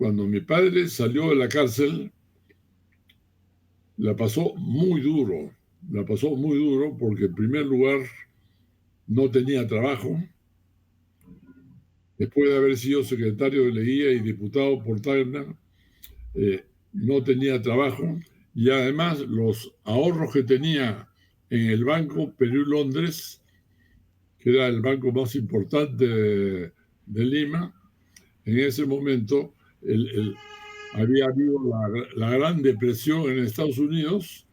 cuando mi padre salió de la cárcel, la pasó muy duro porque en primer lugar no tenía trabajo. Después de haber sido secretario de Leguía y diputado por Tacna, no tenía trabajo y además los ahorros que tenía en el Banco Perú-Londres, que era el banco más importante de Lima, en ese momento había habido la Gran Depresión en Estados Unidos,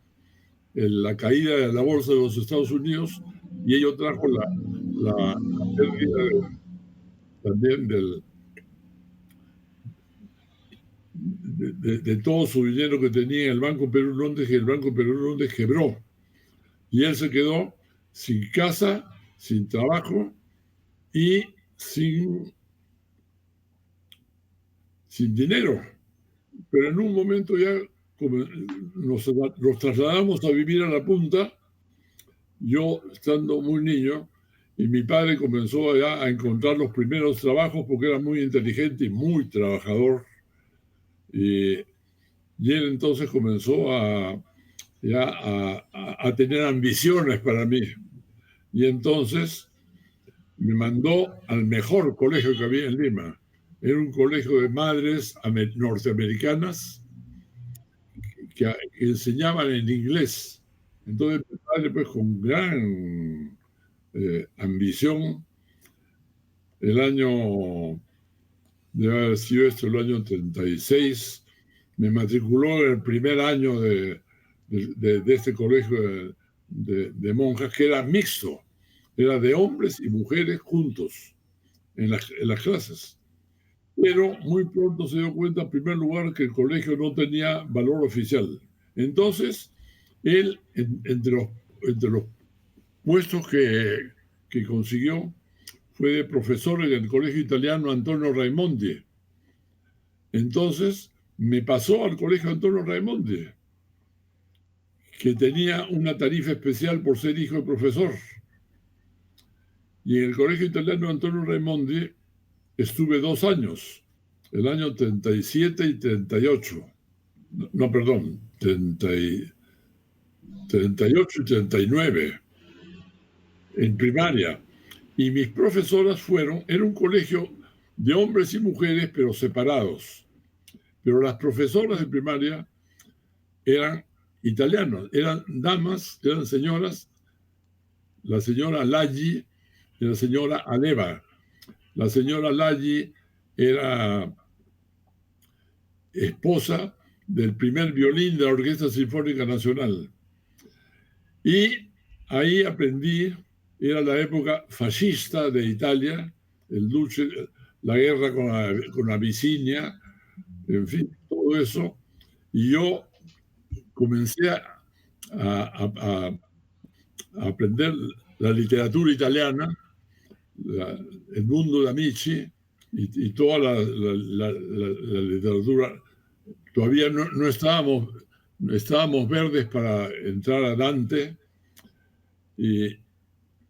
la caída de la bolsa de los Estados Unidos, y ello trajo la pérdida también de todo su dinero que tenía en el Banco Perú-Londres, y el Banco Perú-Londres quebró. Y él se quedó sin casa, sin trabajo y sin dinero. Pero en un momento ya nos trasladamos a vivir a la punta, yo estando muy niño, y mi padre comenzó ya a encontrar los primeros trabajos porque era muy inteligente y muy trabajador. Y él entonces comenzó a tener ambiciones para mí. Y entonces me mandó al mejor colegio que había en Lima. Era un colegio de madres norteamericanas que enseñaban en inglés. Entonces mi padre, pues con gran ambición, el año, debe haber sido esto, el año 36, me matriculó en el primer año de este colegio de monjas, que era mixto, era de hombres y mujeres juntos en las clases. Pero muy pronto se dio cuenta, en primer lugar, que el colegio no tenía valor oficial. Entonces, él, entre los puestos que consiguió, fue de profesor en el colegio italiano Antonio Raimondi. Entonces, me pasó al colegio Antonio Raimondi, que tenía una tarifa especial por ser hijo de profesor. Y en el colegio italiano Antonio Raimondi estuve 2 años, el año 37 y 38. No, perdón, 38 y 39, en primaria. Y mis profesoras era un colegio de hombres y mujeres, pero separados. Pero las profesoras de primaria eran italianas, eran damas, eran señoras, la señora Laggi y la señora Aleva. La señora Laggi era esposa del primer violín de la Orquesta Sinfónica Nacional. Y ahí aprendí, era la época fascista de Italia, la guerra con Abisinia, en fin, todo eso. Y yo comencé a aprender la literatura italiana, el mundo de Amici y toda la literatura. Todavía no estábamos verdes para entrar a Dante,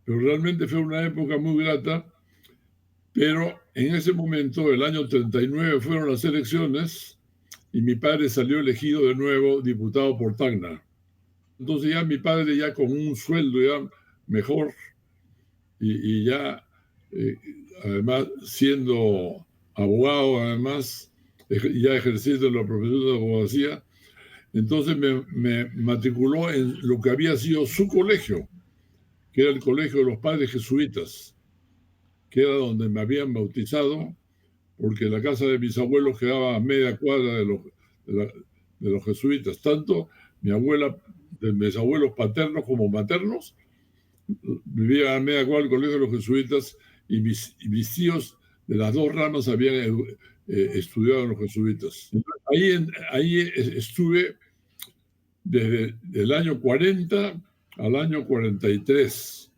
pero realmente fue una época muy grata. Pero en ese momento, el año 39, fueron las elecciones y mi padre salió elegido de nuevo diputado por Tacna. Entonces ya mi padre, ya con un sueldo ya mejor y ya además siendo abogado, además ya ejerciendo la profesión de abogacía, entonces me matriculó en lo que había sido su colegio, que era el Colegio de los Padres Jesuitas, que era donde me habían bautizado, porque la casa de mis abuelos quedaba a media cuadra de los jesuitas. Tanto de mis abuelos paternos como maternos, vivían a media cuadra del colegio de los jesuitas, y mis tíos de las dos ramas habían estudiado en los jesuitas. Ahí estuve desde el año 40 al año 43.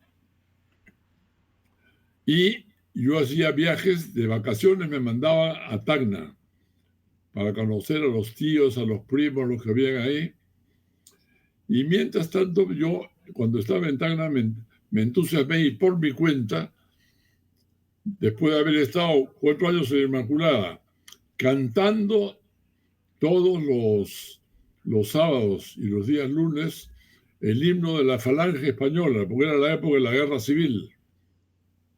Y yo hacía viajes de vacaciones, me mandaba a Tacna para conocer a los tíos, a los primos, los que habían ahí. Y mientras tanto, yo, cuando estaba en Tacna, me entusiasmé, y por mi cuenta, después de haber estado 4 años en Inmaculada, cantando todos los sábados y los días lunes el himno de la Falange Española, porque era la época de la Guerra Civil.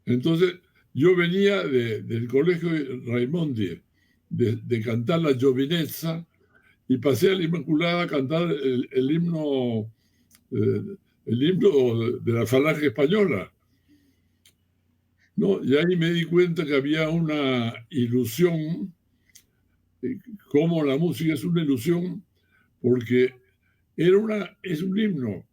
Entonces, yo venía del colegio Raimondi, de cantar la Giovinezza, y pasé a la Inmaculada a cantar el himno de la Falange Española. ¿No? Y ahí me di cuenta que había una ilusión, como la música es una ilusión, porque es un himno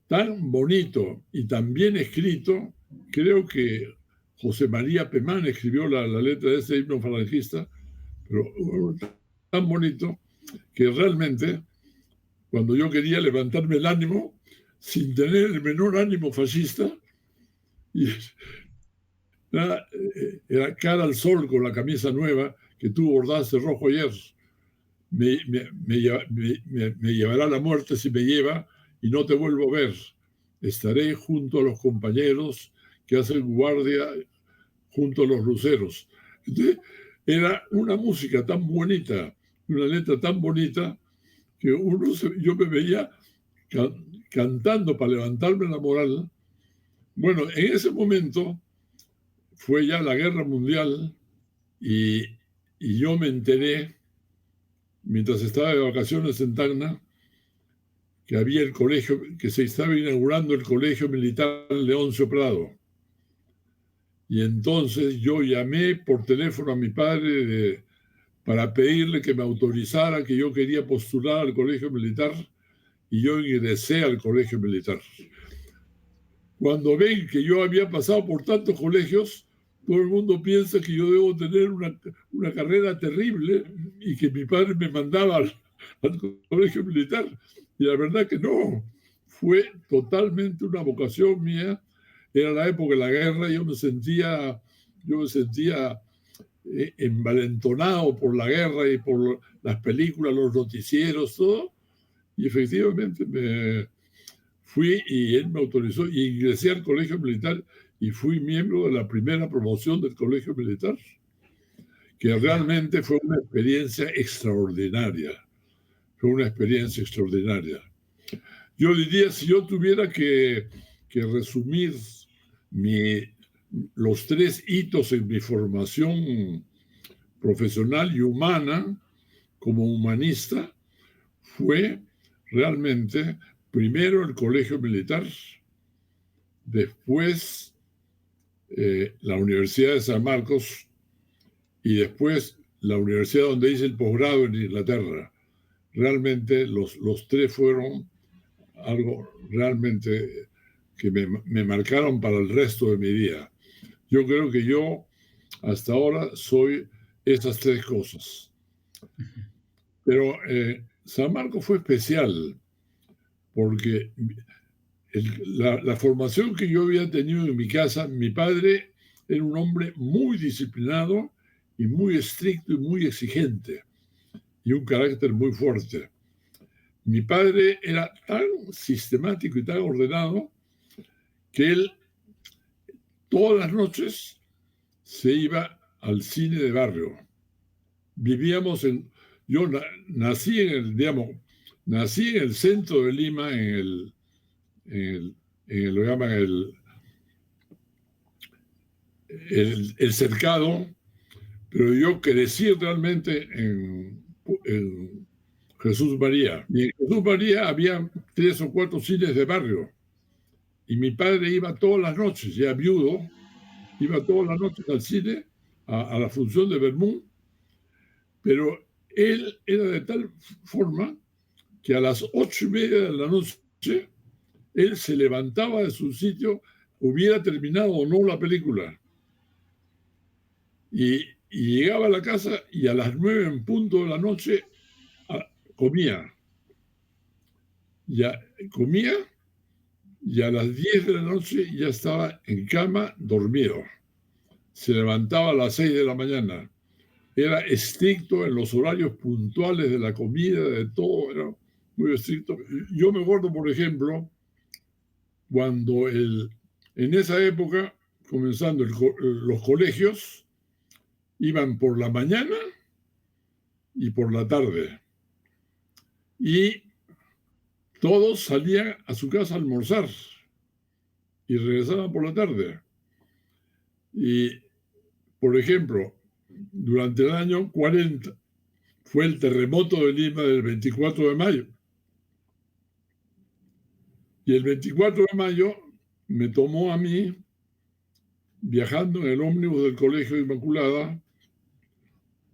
tan bonito y tan bien escrito. Creo que José María Pemán escribió la letra de ese himno falangista, pero tan bonito que realmente cuando yo quería levantarme el ánimo, sin tener el menor ánimo fascista, y era cara al sol con la camisa nueva que tú bordaste rojo ayer. Me llevará la muerte si me lleva y no te vuelvo a ver. Estaré junto a los compañeros que hacen guardia junto a los luceros. Entonces, era una música tan bonita, una letra tan bonita, que yo me veía cantando para levantarme la moral. Bueno, en ese momento fue ya la guerra mundial y yo me enteré, mientras estaba de vacaciones en Tacna, que había el colegio, que se estaba inaugurando el colegio militar Leoncio Prado. Y entonces yo llamé por teléfono a mi padre para pedirle que me autorizara, que yo quería postular al colegio militar, y yo ingresé al colegio militar. Cuando ven que yo había pasado por tantos colegios, todo el mundo piensa que yo debo tener una carrera terrible y que mi padre me mandaba al colegio militar. Y la verdad que no, fue totalmente una vocación mía. Era la época de la guerra, yo me sentía envalentonado por la guerra y por las películas, los noticieros, todo. Y efectivamente fui y él me autorizó y ingresé al colegio militar y fui miembro de la primera promoción del colegio militar, que realmente fue una experiencia extraordinaria. Fue una experiencia extraordinaria. Yo diría, si yo tuviera que resumir los 3 hitos en mi formación profesional y humana, como humanista, fue realmente primero el colegio militar, después la Universidad de San Marcos y después la universidad donde hice el posgrado en Inglaterra. Realmente los 3 fueron algo realmente que me marcaron para el resto de mi vida. Yo creo que yo hasta ahora soy esas 3 cosas. Pero San Marcos fue especial porque la formación que yo había tenido en mi casa, mi padre era un hombre muy disciplinado y muy estricto y muy exigente y un carácter muy fuerte. Mi padre era tan sistemático y tan ordenado que él todas las noches se iba al cine de barrio. Yo nací en el centro de Lima, lo llaman el cercado, pero yo crecí realmente en Jesús María. Y en Jesús María había 3 o 4 cines de barrio. Y mi padre iba todas las noches, ya viudo, iba todas las noches al cine, a la función de Bermú, pero él era de tal forma que a las 8:30 de la noche, él se levantaba de su sitio, hubiera terminado o no la película. Y llegaba a la casa y a las 9 en punto de la noche comía. Ya comía y a las 10 de la noche ya estaba en cama dormido. Se levantaba a las 6 de la mañana. Era estricto en los horarios puntuales de la comida, de todo, era muy estricto. Yo me acuerdo, por ejemplo, cuando en esa época, comenzando los colegios, iban por la mañana y por la tarde. Y todos salían a su casa a almorzar y regresaban por la tarde. Y, por ejemplo, durante el año 40 fue el terremoto de Lima del 24 de mayo. Y el 24 de mayo me tomó a mí, viajando en el ómnibus del Colegio Inmaculada,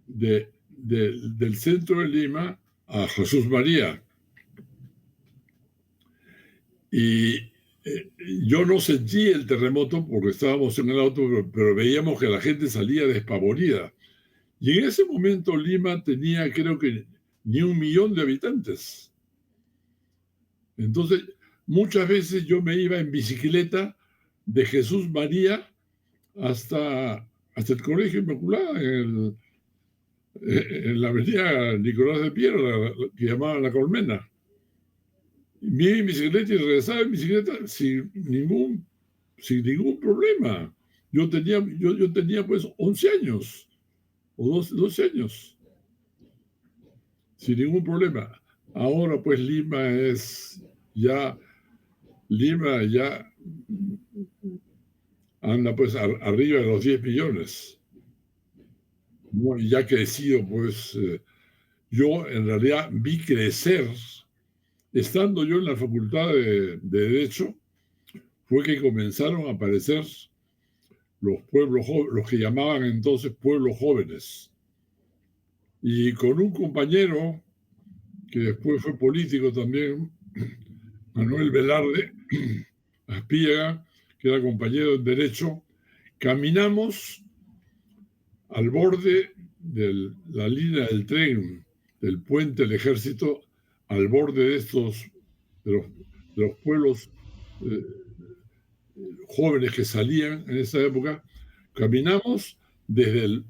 del centro de Lima a Jesús María. Y yo no sentí el terremoto porque estábamos en el auto, pero veíamos que la gente salía despavorida. Y en ese momento Lima tenía, creo que, ni 1 millón de habitantes. Entonces, muchas veces yo me iba en bicicleta de Jesús María hasta el Colegio Inmaculada, en la avenida Nicolás de Piedra, que llamaban La Colmena. Me iba en bicicleta y regresaba en bicicleta sin ningún problema. Yo tenía pues 11 años o 12 años, sin ningún problema. Ahora pues Lima ya anda pues arriba de los 10 millones. Y ya crecido, pues yo en realidad vi crecer, estando yo en la Facultad de Derecho, fue que comenzaron a aparecer los pueblos, los que llamaban entonces pueblos jóvenes. Y con un compañero, que después fue político también, Manuel Velarde Aspíaga, que era compañero en Derecho, caminamos al borde de la línea del tren, del puente del Ejército, al borde de los pueblos jóvenes que salían en esa época. Caminamos desde el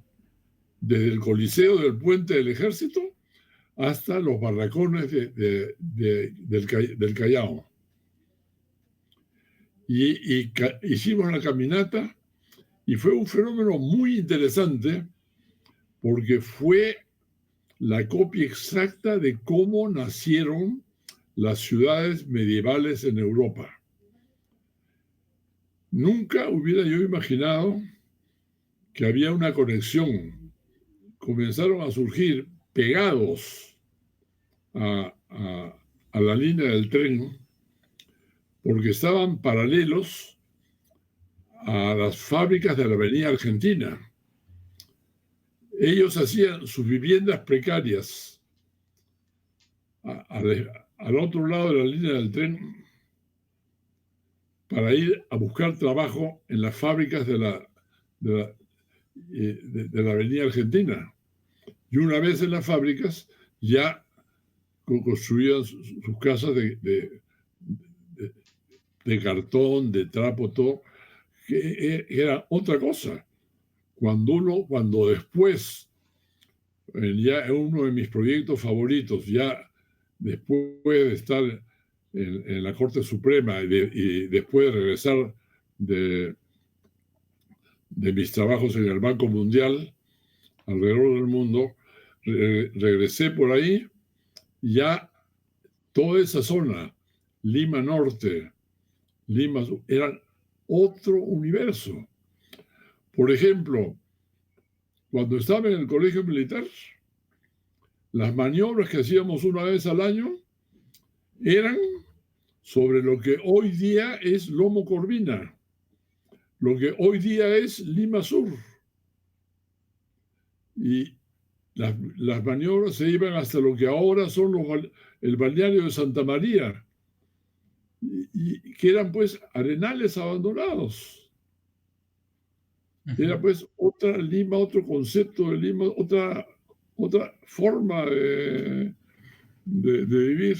Coliseo del puente del Ejército hasta los barracones del Callao. Y hicimos la caminata y fue un fenómeno muy interesante porque fue la copia exacta de cómo nacieron las ciudades medievales en Europa. Nunca hubiera yo imaginado que había una conexión. Comenzaron a surgir pegados a la línea del tren porque estaban paralelos a las fábricas de la Avenida Argentina. Ellos hacían sus viviendas precarias al otro lado de la línea del tren para ir a buscar trabajo en las fábricas de la Avenida Argentina. Y una vez en las fábricas ya construían sus casas de cartón, de trapo, todo, que era otra cosa. Cuando después, ya en uno de mis proyectos favoritos, ya después de estar en la Corte Suprema y después de regresar de mis trabajos en el Banco Mundial alrededor del mundo, regresé por ahí, ya toda esa zona, Lima Norte, Lima Sur, eran otro universo. Por ejemplo, cuando estaba en el colegio militar, las maniobras que hacíamos una vez al año eran sobre lo que hoy día es Lomo Corvina, lo que hoy día es Lima Sur. Y las maniobras se iban hasta lo que ahora son el balneario de Santa María, y que eran pues arenales abandonados. Era pues otra Lima, otro concepto de Lima, otra forma de vivir.